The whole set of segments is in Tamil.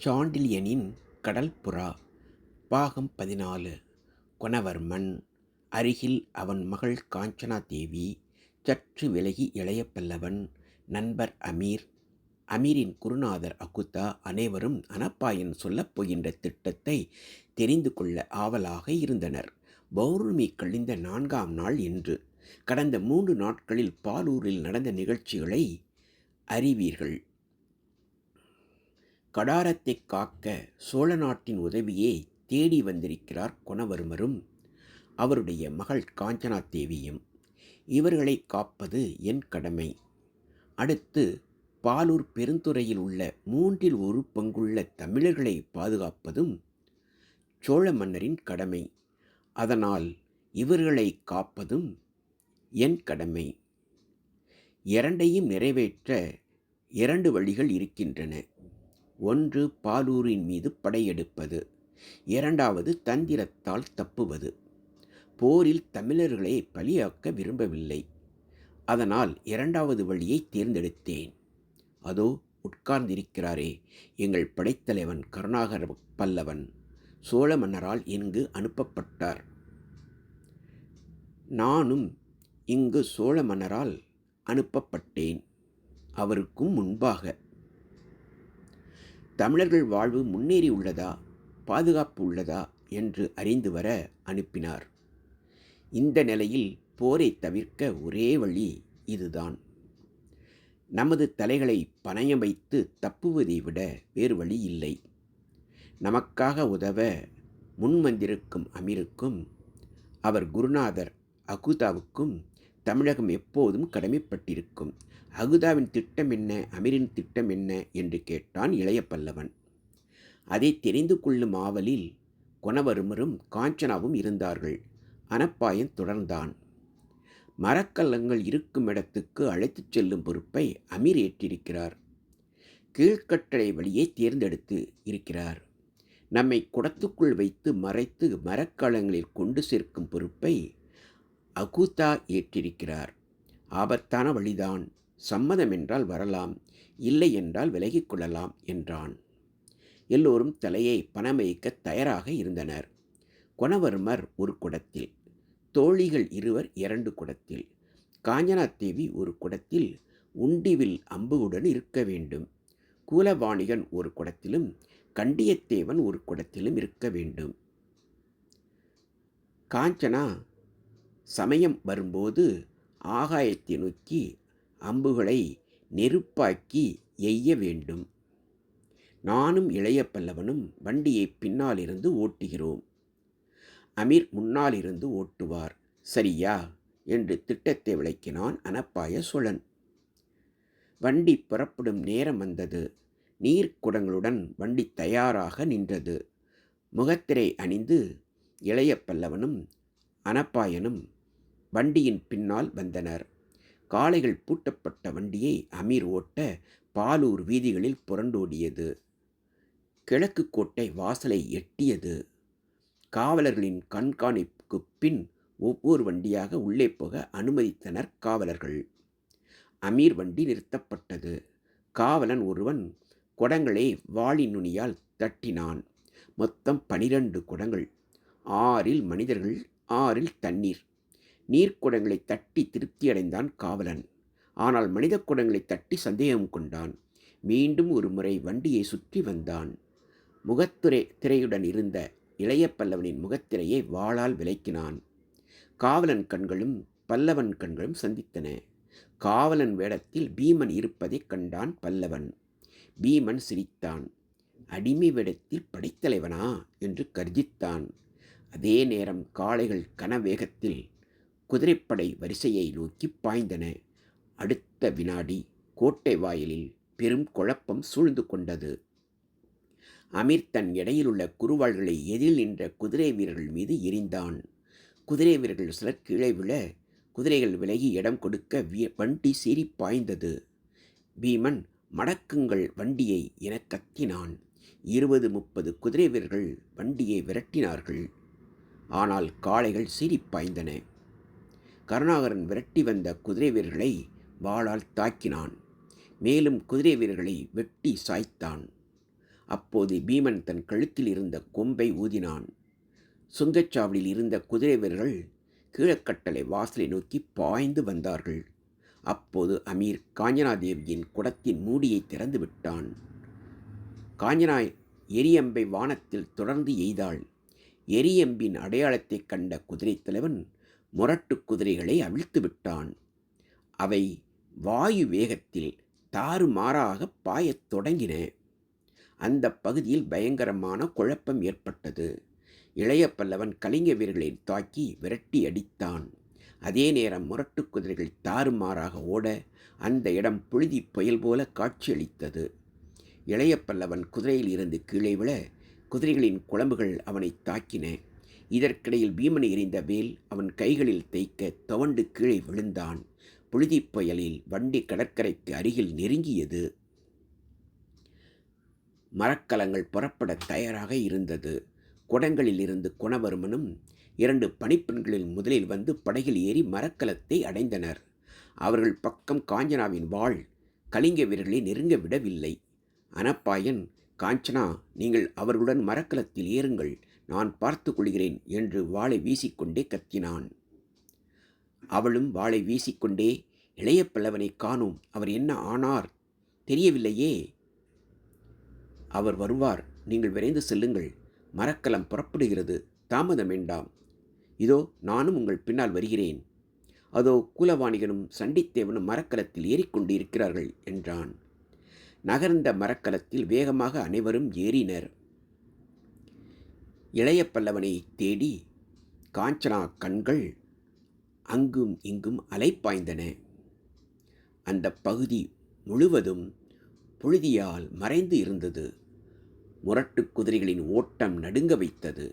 சாண்டில்யனின் கடல்புறா பாகம் 14. கொணவர்மன். அருகில் அவன் மகள் காஞ்சனா தேவி. சற்று விலகி இளைய பல்லவன். நண்பர் அமீர். அமீரின் குருநாதர் அகுதா. அனைவரும் அனப்பாயன் சொல்லப் போகின்ற திட்டத்தை தெரிந்து கொள்ள ஆவலாக இருந்தனர். பௌர்ணமி கழிந்த 4ஆம் நாள் இன்று. கடந்த 3 நாட்களில் பாலூரில் நடந்த நிகழ்ச்சிகளை அறிவீர்கள். கடாரத்தை காக்க சோழ நாட்டின் உதவியை தேடி வந்திருக்கிறார் கொணவர்மரும் அவருடைய மகள் காஞ்சனா தேவியும். இவர்களை காப்பது என் கடமை. அடுத்து பாலூர் பெருந்துறையில் உள்ள 1/3 பங்குள்ள தமிழர்களை பாதுகாப்பதும் சோழ மன்னரின் கடமை. அதனால் இவர்களை காப்பதும் என் கடமை. இரண்டையும் நிறைவேற்ற 2 வழிகள் இருக்கின்றன. ஒன்று பாலூரின் மீது படையெடுப்பது, இரண்டாவது தந்திரத்தால் தப்புவது. போரில் தமிழர்களை பலியாக்க விரும்பவில்லை. அதனால் 2வது வழியை தேர்ந்தெடுத்தேன். அதோ உட்கார்ந்திருக்கிறாரே எங்கள் படைத்தலைவன் கருணாகர பல்லவன். சோழ மன்னரால் இங்கு அனுப்பப்பட்டார். நானும் இங்கு சோழ மன்னரால் அனுப்பப்பட்டேன். அவருக்கும் முன்பாக தமிழர்கள் வாழ்வு முன்னேறி உள்ளதா, பாதுகாப்பு உள்ளதா என்று அறிந்து வர அனுப்பினார். இந்த நிலையில் போரை தவிர்க்க ஒரே வழி இதுதான். நமது தலைகளை பணயம் வைத்து தப்புவதை விட வேறு வழி இல்லை. நமக்காக உதவ முன்வந்திருக்கும் அமீருக்கும் அவர் குருநாதர் அகுதாவுக்கும் தமிழகம் எப்போதும் கடமைப்பட்டிருக்கும். அகுதாவின் திட்டம் என்ன, அமீரின் திட்டம் என்ன என்று கேட்டான் இளைய பல்லவன். அதை தெரிந்து கொள்ளும் ஆவலில் கொணவர்மரும் காஞ்சனாவும் இருந்தார்கள். அனப்பாயன் தொடர்ந்தான். மரக்கல்லங்கள் இருக்கும் இடத்துக்கு அழைத்துச் செல்லும் பொறுப்பை அமீர் ஏற்றிருக்கிறார். கீழ்கட்டளை வழியை தேர்ந்தெடுத்து இருக்கிறார். நம்மை குடத்துக்குள் வைத்து மறைத்து மரக்கலங்களில் கொண்டு சேர்க்கும் பொறுப்பை அகுதா ஏற்றிருக்கிறார். ஆபத்தான வழிதான். சம்மதம் என்றால் வரலாம், இல்லை என்றால் விலகிக் கொள்ளலாம் என்றான். எல்லோரும் தலையை பணமயக்க தயாராக இருந்தனர். கொணவர்மர் ஒரு குடத்தில், தோழிகள் இருவர் 2 குடத்தில், காஞ்சனா தேவி ஒரு குடத்தில் உண்டிவில் அம்புடன் இருக்க வேண்டும். கூலவாணிகன் ஒரு குடத்திலும் கண்டியத்தேவன் ஒரு குடத்திலும் இருக்க வேண்டும். காஞ்சனா சமயம் வரும்போது ஆகாயத்தை நோக்கி அம்புகளை நெருப்பாக்கி எய்ய வேண்டும். நானும் இளைய பல்லவனும் வண்டியை பின்னாலிருந்து ஓட்டுகிறோம். அமீர் முன்னாலிருந்து ஓட்டுவார். சரியா என்று திட்டத்தை விளக்கினான் அனப்பாய சோழன். வண்டி புறப்படும் நேரம் வந்தது. நீர்க்குடங்களுடன் வண்டி தயாராக நின்றது. முகத்திரை அணிந்து இளைய பல்லவனும் அனப்பாயனும் வண்டியின் பின்னால் வந்தனர். காளைகள் பூட்டப்பட்ட வண்டியை அமீர் ஓட்ட பாலூர் வீதிகளில் புரண்டோடியது. கிழக்கு கோட்டை வாசலை எட்டியது. காவலர்களின் கண்காணிப்புக்கு பின் ஒவ்வொரு வண்டியாக உள்ளே போக அனுமதித்தனர் காவலர்கள். அமீர் வண்டி நிறுத்தப்பட்டது. காவலன் ஒருவன் குடங்களை வாளின் நுனியால் தட்டினான். மொத்தம் 12 குடங்கள். 6ல் மனிதர்கள், 6ல் தண்ணீர். நீர்க்குடங்களை தட்டி திருப்தியடைந்தான் காவலன். ஆனால் மனித குடங்களை தட்டி சந்தேகம் கொண்டான். மீண்டும் ஒரு முறை வண்டியை சுற்றி வந்தான். திரையுடன் இருந்த இளைய பல்லவனின் முகத்திரையை வாளால் விலக்கினான். காவலன் கண்களும் பல்லவன் கண்களும் சந்தித்தன. காவலன் வேடத்தில் பீமன் இருப்பதைக் கண்டான் பல்லவன். பீமன் சிரித்தான். அடிமை வேடத்தில் படைத்தலைவனா என்று கர்ஜித்தான். அதே நேரம் காளைகள் கனவேகத்தில் குதிரைப்படை வரிசையை நோக்கி பாய்ந்தன. அடுத்த வினாடி கோட்டை வாயிலில் பெரும் குழப்பம் சூழ்ந்து கொண்டது. அமீர் தன் இடையிலுள்ள குருவாள்களை எதிரில் நின்ற குதிரை வீரர்கள் மீது எறிந்தான். குதிரை வீரர்கள் சிலர் கீழே விழ குதிரைகள் விலகி இடம் கொடுக்க வண்டி சீறி பாய்ந்தது. பீமன் மடக்குங்கள் வண்டியை என கத்தினான். 20-30 குதிரை வீரர்கள் வண்டியை விரட்டினார்கள். ஆனால் காளைகள் சீறி பாய்ந்தன. கருணாகரன் விரட்டி வந்த குதிரை வீரர்களை வாளால் தாக்கினான். மேலும் குதிரை வீரர்களை வெட்டி சாய்த்தான். அப்போது பீமன் தன் கழுத்தில் இருந்த கொம்பை ஊதினான். சுங்கச்சாவடியில் இருந்த குதிரை வீரர்கள் கீழக்கட்டளை வாசலை நோக்கி பாய்ந்து வந்தார்கள். அப்போது அமீர் காஞ்சனாதேவியின் குடத்தின் மூடியை திறந்து விட்டான். காஞ்சனா எரியம்பை வானத்தில் தொடர்ந்து எய்தாள். எரியம்பின் அடையாளத்தைக் கண்ட குதிரைத் தலைவன் முரட்டு குதிரைகளை அவிழ்த்து விட்டான். அவை வாயு வேகத்தில் தாறுமாறாக பாயத் தொடங்கின. அந்த பகுதியில் பயங்கரமான குழப்பம் ஏற்பட்டது. இளைய பல்லவன் கலிங்க வீரர்களை தாக்கி விரட்டி அடித்தான். அதே நேரம் முரட்டு குதிரைகள் தாறுமாறாக ஓட அந்த இடம் புழுதி புயல் போல காட்சியளித்தது. இளைய பல்லவன் குதிரையில் இருந்து கீழே விழ குதிரைகளின் குழம்புகள் அவனை தாக்கின. இதற்கிடையில் பீமனை எறிந்த வேல் அவன் கைகளில் தைக்க துவண்டு கீழே விழுந்தான். புழுதி புயலில் வண்டி கடற்கரைக்கு அருகில் நெருங்கியது. மரக்கலங்கள் புறப்பட தயாராக இருந்தது. குடங்களில் இருந்து குணவர்மனும் 2 பணிப்பெண்களில் முதலில் வந்து படகில் ஏறி மரக்கலத்தை அடைந்தனர். அவர்கள் பக்கம் காஞ்சனாவின் வாள் கலிங்க வீரர்களை நெருங்க விடவில்லை. அனப்பாயன், காஞ்சனா, நீங்கள் அவர்களுடன் மரக்கலத்தில் ஏறுங்கள், நான் பார்த்து கொள்கிறேன் என்று வாளை வீசிக்கொண்டே கத்தினான். அவளும் வாளை வீசிக்கொண்டே, இளைய பல்லவனை காணோம், அவர் என்ன ஆனார் தெரியவில்லையே. அவர் வருவார், நீங்கள் விரைந்து செல்லுங்கள், மரக்கலம் புறப்படுகிறது, தாமதம் வேண்டாம். இதோ நானும் உங்கள் பின்னால் வருகிறேன். அதோ கூலவாணிகனும் சண்டித்தேவனும் மரக்கலத்தில் ஏறிக்கொண்டு இருக்கிறார்கள் என்றான். நகர்ந்த மரக்கலத்தில் வேகமாக அனைவரும் ஏறினர். இளைய பல்லவனை தேடி காஞ்சனா கண்கள் அங்கும் இங்கும் அலைப்பாய்ந்தன. அந்த பகுதி முழுவதும் புழுதியால் மறைந்து இருந்தது. முரட்டு குதிரைகளின் ஓட்டம் நடுங்க வைத்தது.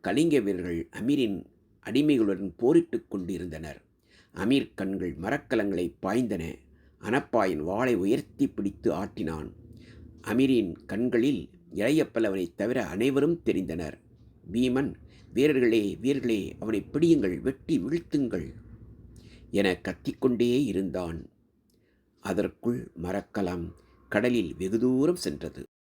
கலிங்க வீரர்கள் அமீரின் அடிமைகளுடன் போரிட்டு கொண்டிருந்தனர். அமீர் கண்கள் மரக்கலங்களை பாய்ந்தன. அனப்பாயின் வாளை உயர்த்தி பிடித்து ஆட்டினான். அமீரின் கண்களில் இளைய பல்லவனைத் தவிர அனைவரும் தெரிந்தனர். பீமன், வீரர்களே வீரர்களே, அவனை பிடியுங்கள், வெட்டி வீழ்த்துங்கள் என கத்திக்கொண்டே இருந்தான். அதற்குள் மரக்கலம் கடலில் வெகு தூரம் சென்றது.